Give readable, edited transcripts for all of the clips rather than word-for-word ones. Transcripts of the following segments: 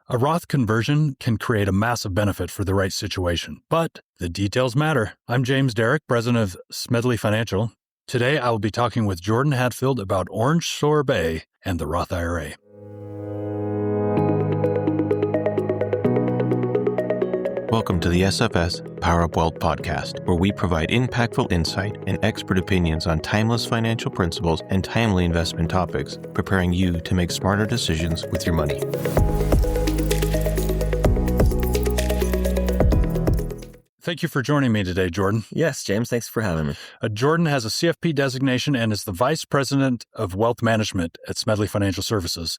A Roth conversion can create a massive benefit for the right situation, but the details matter. I'm James Derrick, president of Smedley Financial. Today, I will be talking with Jordan Hadfield about orange sorbet and the Roth IRA. Welcome to the SFS Power Up Wealth podcast, where we provide impactful insight and expert opinions on timeless financial principles and timely investment topics, preparing you to make smarter decisions with your money. Thank you for joining me today, Jordan. Yes, James, thanks for having me. Jordan has a CFP designation and is the Vice President of Wealth Management at Smedley Financial Services.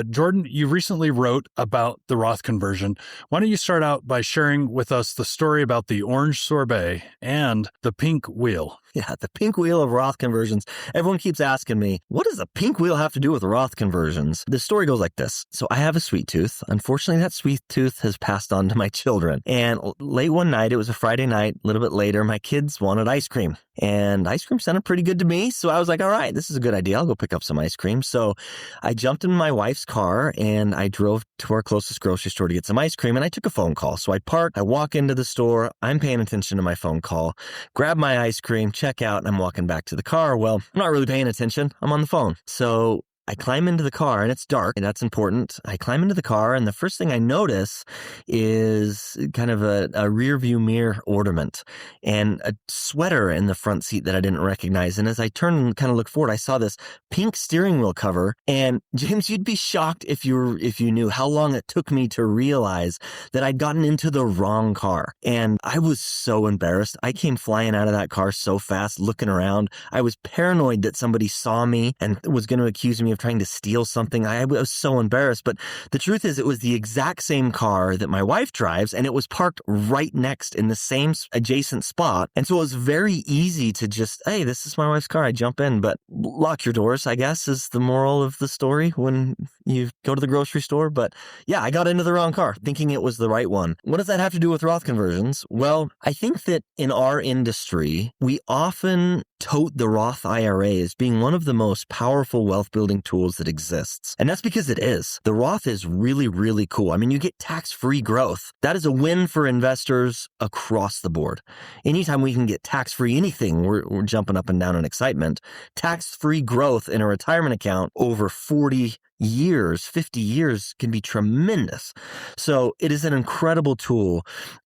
Jordan, you recently wrote about the Roth conversion. Why don't you start out by sharing with us the story about the orange sorbet and the pink wheel? Yeah, the pink wheel of Roth conversions. Everyone keeps asking me, what does the pink wheel have to do with Roth conversions? The story goes like this. So I have a sweet tooth. Unfortunately, that sweet tooth has passed on to my children. And late one night, it was a Friday night, a little bit later, my kids wanted ice cream. And ice cream sounded pretty good to me. So I was like, all right, this is a good idea. I'll go pick up some ice cream. So I jumped in my wife's car and I drove to our closest grocery store to get some ice cream. And I took a phone call. So I park, I walk into the store. I'm paying attention to my phone call, grab my ice cream, check out, and I'm walking back to the car. Well, I'm not really paying attention. I'm on the phone. So I climb into the car and it's dark, and that's important. I climb into the car and the first thing I notice is kind of a rear view mirror ornament and a sweater in the front seat that I didn't recognize. And as I turned and kind of looked forward, I saw this pink steering wheel cover. And James, you'd be shocked if you knew how long it took me to realize that I'd gotten into the wrong car. And I was so embarrassed. I came flying out of that car so fast, looking around. I was paranoid that somebody saw me and was going to accuse me of trying to steal something. I was so embarrassed. But the truth is, it was the exact same car that my wife drives, and it was parked right next in the same adjacent spot. And so it was very easy to just, hey, this is my wife's car. I jump in, but lock your doors, I guess, is the moral of the story when you go to the grocery store. But yeah, I got into the wrong car thinking it was the right one. What does that have to do with Roth conversions? Well, I think that in our industry, we often tote the Roth IRA as being one of the most powerful wealth building tools that exists. And that's because it is. The Roth is really, really cool. I mean, you get tax-free growth. That is a win for investors across the board. Anytime we can get tax-free anything, we're jumping up and down in excitement. Tax-free growth in a retirement account over 40 years, 50 years can be tremendous. So it is an incredible tool.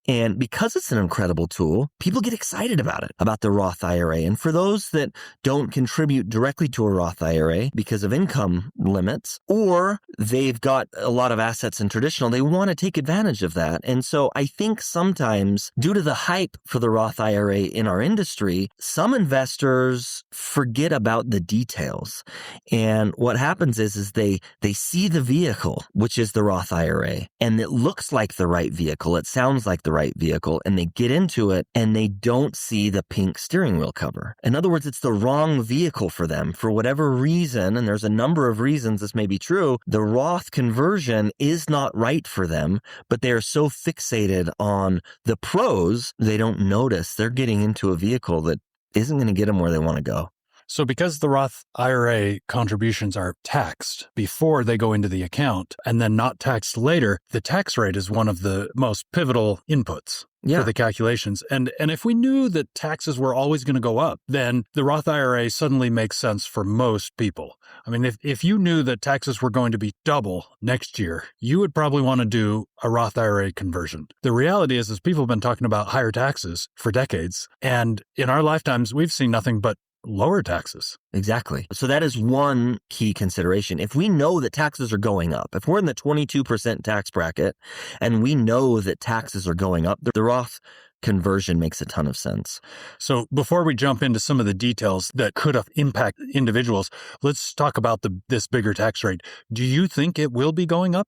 And because it's an incredible tool, people get excited about it, about the Roth IRA. And for those that don't contribute directly to a Roth IRA because of income limits, or they've got a lot of assets in traditional, they want to take advantage of that. And so I think sometimes, due to the hype for the Roth IRA in our industry, some investors forget about the details. And what happens is they see the vehicle, which is the Roth IRA, and it looks like the right vehicle. It sounds like the right vehicle, and they get into it and they don't see the pink steering wheel cover. In other words, it's the wrong vehicle for them for whatever reason. And there's a number of reasons this may be true. The Roth conversion is not right for them, but they are so fixated on the pros, they don't notice they're getting into a vehicle that isn't going to get them where they want to go. So because the Roth IRA contributions are taxed before they go into the account and then not taxed later, the tax rate is one of the most pivotal inputs for the calculations. And if we knew that taxes were always going to go up, then the Roth IRA suddenly makes sense for most people. I mean, if you knew that taxes were going to be double next year, you would probably want to do a Roth IRA conversion. The reality is people have been talking about higher taxes for decades. And in our lifetimes, we've seen nothing but lower taxes. Exactly. So that is one key consideration. If we know that taxes are going up, if we're in the 22% tax bracket and we know that taxes are going up, the Roth conversion makes a ton of sense. So before we jump into some of the details that could impact individuals, let's talk about this bigger tax rate. Do you think it will be going up?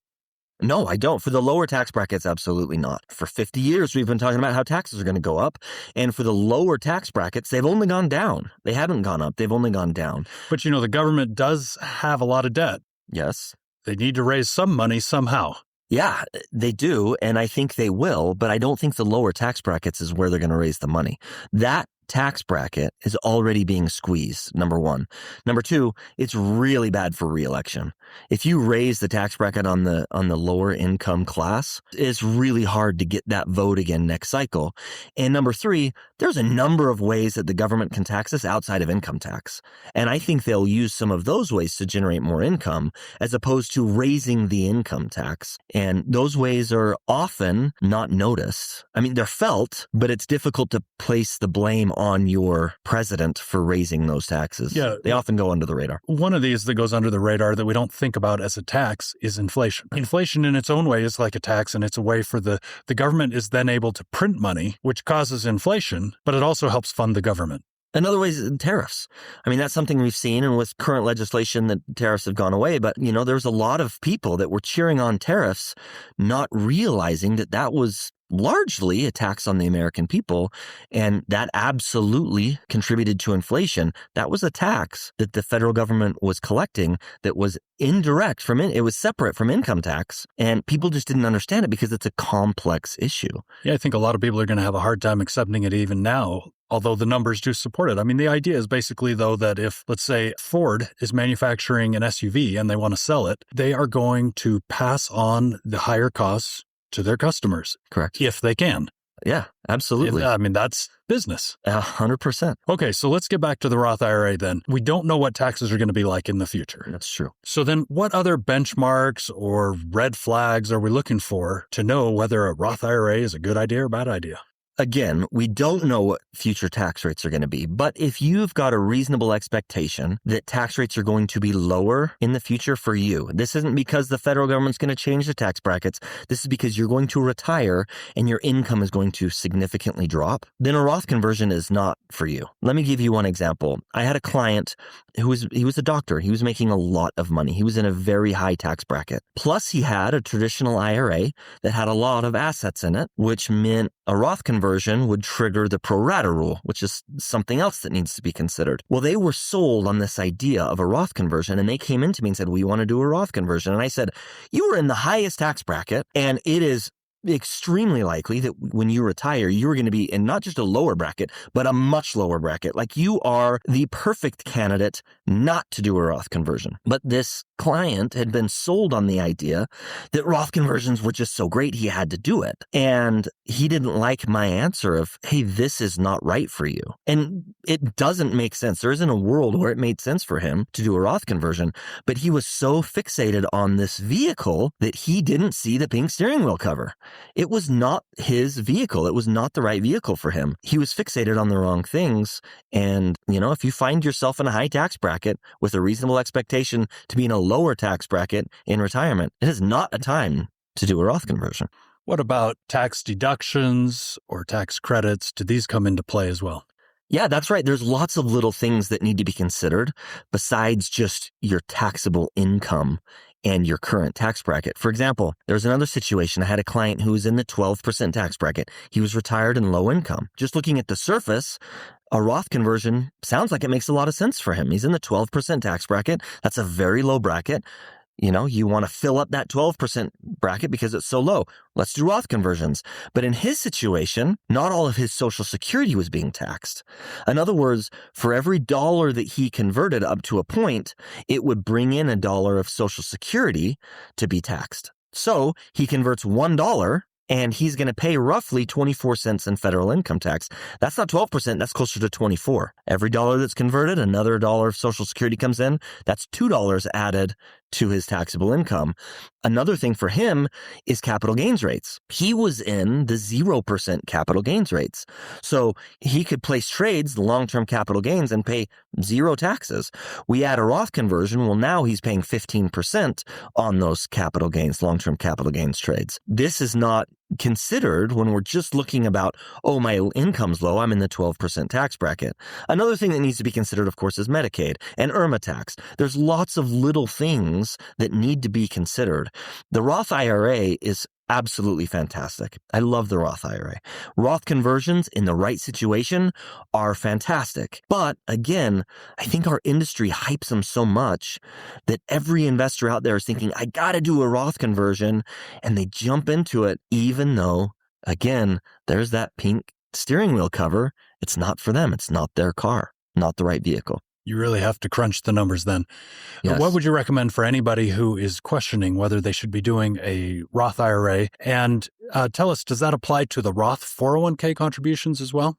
No, I don't. For the lower tax brackets, absolutely not. For 50 years, we've been talking about how taxes are going to go up. And for the lower tax brackets, they've only gone down. They haven't gone up. They've only gone down. But the government does have a lot of debt. Yes. They need to raise some money somehow. Yeah, they do, and I think they will, but I don't think the lower tax brackets is where they're going to raise the money. That tax bracket is already being squeezed, number one. Number two, it's really bad for re-election. If you raise the tax bracket on the lower income class, it's really hard to get that vote again next cycle. And number three, there's a number of ways that the government can tax us outside of income tax. And I think they'll use some of those ways to generate more income as opposed to raising the income tax. And those ways are often not noticed. I mean, they're felt, but it's difficult to place the blame on your president for raising those taxes. Yeah. They often go under the radar. One of these that goes under the radar that we don't think about as a tax is inflation. Inflation in its own way is like a tax, and it's a way for the government is then able to print money, which causes inflation, but it also helps fund the government. Another way is tariffs. I mean, that's something we've seen, and with current legislation that tariffs have gone away. But, there's a lot of people that were cheering on tariffs, not realizing that that was largely a tax on the American people, and that absolutely contributed to inflation. That was a tax that the federal government was collecting that was indirect from it. It was separate from income tax, and people just didn't understand it because it's a complex issue. Yeah, I think a lot of people are going to have a hard time accepting it even now, although the numbers do support it. I mean, the idea is basically, though, that if, let's say, Ford is manufacturing an SUV and they want to sell it, they are going to pass on the higher costs to their customers. Correct. If they can. Yeah, absolutely. I mean, that's business. 100%. Okay, so let's get back to the Roth IRA then. We don't know what taxes are going to be like in the future. That's true. So then what other benchmarks or red flags are we looking for to know whether a Roth IRA is a good idea or bad idea? Again, we don't know what future tax rates are going to be, but if you've got a reasonable expectation that tax rates are going to be lower in the future for you, this isn't because the federal government's going to change the tax brackets. This is because you're going to retire and your income is going to significantly drop. Then a Roth conversion is not for you. Let me give you one example. I had a client he was a doctor. He was making a lot of money. He was in a very high tax bracket. Plus, he had a traditional IRA that had a lot of assets in it, which meant a Roth conversion would trigger the pro rata rule, which is something else that needs to be considered. Well, they were sold on this idea of a Roth conversion, and they came into me and said, we want to do a Roth conversion. And I said, you are in the highest tax bracket, and it is extremely likely that when you retire, you're going to be in not just a lower bracket, but a much lower bracket. Like, you are the perfect candidate not to do a Roth conversion. But this client had been sold on the idea that Roth conversions were just so great, he had to do it. And he didn't like my answer of, hey, this is not right for you. And it doesn't make sense. There isn't a world where it made sense for him to do a Roth conversion, but he was so fixated on this vehicle that he didn't see the pink steering wheel cover. It was not his vehicle. It was not the right vehicle for him. He was fixated on the wrong things. And, if you find yourself in a high tax bracket with a reasonable expectation to be in a lower tax bracket in retirement, it is not a time to do a Roth conversion. What about tax deductions or tax credits? Do these come into play as well? Yeah, that's right. There's lots of little things that need to be considered besides just your taxable income and your current tax bracket. For example, there's another situation. I had a client who was in the 12% tax bracket. He was retired and low income. Just looking at the surface, a Roth conversion sounds like it makes a lot of sense for him. He's in the 12% tax bracket. That's a very low bracket. You want to fill up that 12% bracket because it's so low. Let's do Roth conversions. But in his situation, not all of his Social Security was being taxed. In other words, for every dollar that he converted up to a point, it would bring in $1 of Social Security to be taxed. So he converts $1 and he's going to pay roughly 24 cents in federal income tax. That's not 12%, that's closer to 24. Every dollar that's converted, another $1 of Social Security comes in. That's $2 added to his taxable income. Another thing for him is capital gains rates. He was in the 0% capital gains rates. So he could place trades, the long-term capital gains, and pay 0 taxes. We add a Roth conversion. Well, now he's paying 15% on those capital gains, long-term capital gains trades. This is not considered when we're just looking about, oh, my income's low, I'm in the 12% tax bracket. Another thing that needs to be considered, of course, is Medicaid and IRMAA tax. There's lots of little things that need to be considered. The Roth IRA is absolutely fantastic. I love the Roth IRA. Roth conversions in the right situation are fantastic. But again, I think our industry hypes them so much that every investor out there is thinking, I got to do a Roth conversion, and they jump into it, even though, again, there's that pink steering wheel cover it's not for them. It's not their car, not the right vehicle. You really have to crunch the numbers then. Yes. What would you recommend for anybody who is questioning whether they should be doing a Roth IRA? And tell us, does that apply to the Roth 401k contributions as well?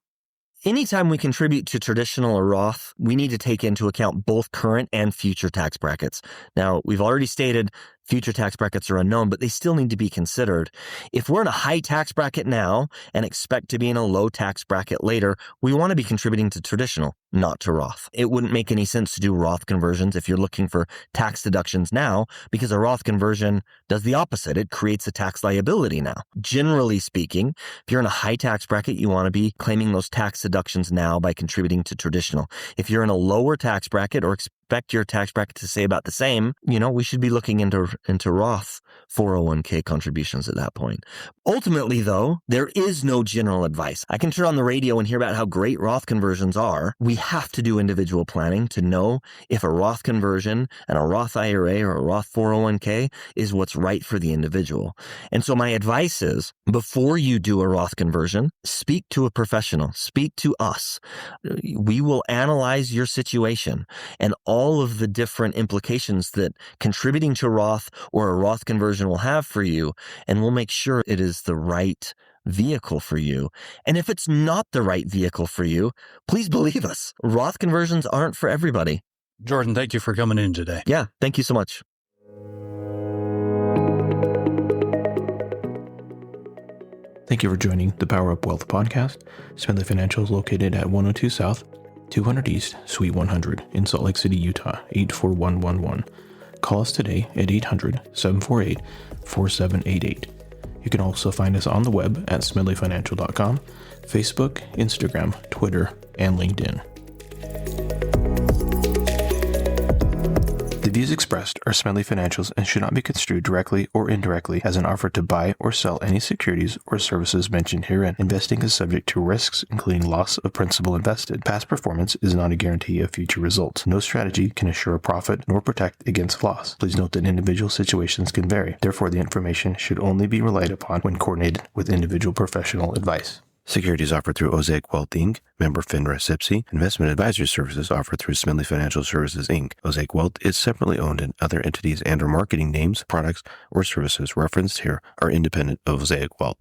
Anytime we contribute to traditional or Roth, we need to take into account both current and future tax brackets. Now, we've already stated future tax brackets are unknown, but they still need to be considered. If we're in a high tax bracket now and expect to be in a low tax bracket later, we want to be contributing to traditional, not to Roth. It wouldn't make any sense to do Roth conversions if you're looking for tax deductions now, because a Roth conversion does the opposite. It creates a tax liability now. Generally speaking, if you're in a high tax bracket, you want to be claiming those tax deductions now by contributing to traditional. If you're in a lower tax bracket or expect your tax bracket to stay about the same, we should be looking into Roth 401k contributions at that point. Ultimately, though, there is no general advice. I can turn on the radio and hear about how great Roth conversions are. We have to do individual planning to know if a Roth conversion and a Roth IRA or a Roth 401k is what's right for the individual. And so my advice is, before you do a Roth conversion, speak to a professional, speak to us. We will analyze your situation and all of the different implications that contributing to Roth or a Roth conversion will have for you, and we'll make sure it is the right vehicle for you. And if it's not the right vehicle for you, please believe us, Roth conversions aren't for everybody. Jordan, thank you for coming in today. Yeah, thank you so much. Thank you for joining the Power Up Wealth podcast. Smedley Financial is located at 102 South, 200 East, Suite 100 in Salt Lake City, Utah, 84111. Call us today at 800-748-4788. You can also find us on the web at smedleyfinancial.com, Facebook, Instagram, Twitter, and LinkedIn. The views expressed are Smedley Financial's and should not be construed directly or indirectly as an offer to buy or sell any securities or services mentioned herein. Investing is subject to risks, including loss of principal invested. Past performance is not a guarantee of future results. No strategy can assure a profit nor protect against loss. Please note that individual situations can vary. Therefore, the information should only be relied upon when coordinated with individual professional advice. Securities offered through Osaic Wealth, Inc., member FINRA SIPC. Investment advisory services offered through Smedley Financial Services, Inc. Osaic Wealth is separately owned, and other entities and or marketing names, products, or services referenced here are independent of Osaic Wealth.